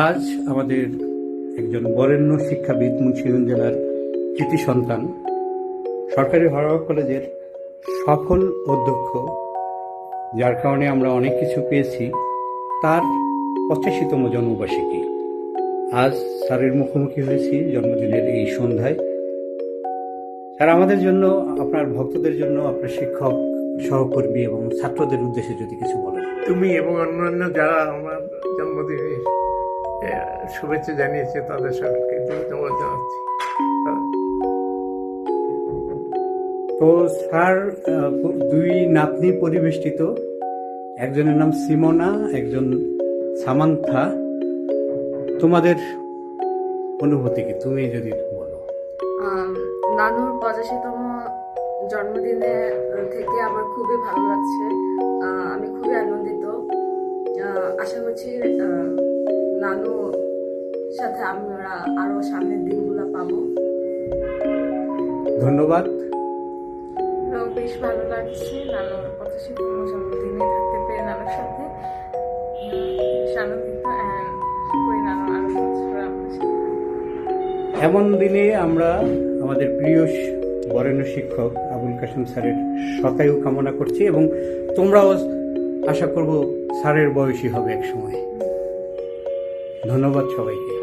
আজ আমাদের একজন বরেণ্য শিক্ষাবিদ মুন্সিগঞ্জ জেলার কৃতি সন্তান, সরকারি হরহাট কলেজের সফল অধ্যক্ষ, যার কারণে আমরা অনেক কিছু পেয়েছি, তার 85তম জন্মবার্ষিকী। আজ স্যারের মুখোমুখি হয়েছি জন্মদিনের এই সন্ধ্যায়। স্যার, আমাদের জন্য, আপনার ভক্তদের জন্য, আপনার শিক্ষক, সহকর্মী এবং ছাত্রদের উদ্দেশ্যে যদি কিছু বলেন। তুমি এবং অন্যান্য যারা আমার জন্মদিনের শুভেচ্ছা জানিয়েছে তাদের সকলকে ধন্যবাদ জানাচ্ছি। তো স্যার, দুই নাতনি পরিবেষ্টিত, একজনের নাম সিমোনা, একজন সামান্থা। তোমাদের অনুভূতি কি, তুমি যদি বলো। নানুর 85তম জন্মদিনে থেকে আমার খুবই ভালো লাগছে। আমি খুবই আনন্দিত। আশা করছি নানু সাথে আমরা আরো সামনের দিনগুলো পাবো। ধন্যবাদ। বেশ ভালো লাগছে নানুর 85তম জন্মদিনে থাকতে পেরে নানুর সাথে। আনন্দিত করি নানু আরো বছর আমার সাথে। এমন দিনে আমরা আমাদের প্রিয় বরেণ্য শিক্ষক আবুল কাশেম স্যারের শতায়ু কামনা করছি, এবং তোমরাও আশা করব স্যারের বয়সী হবে এক সময়। ধন্যবাদ সবাইকে।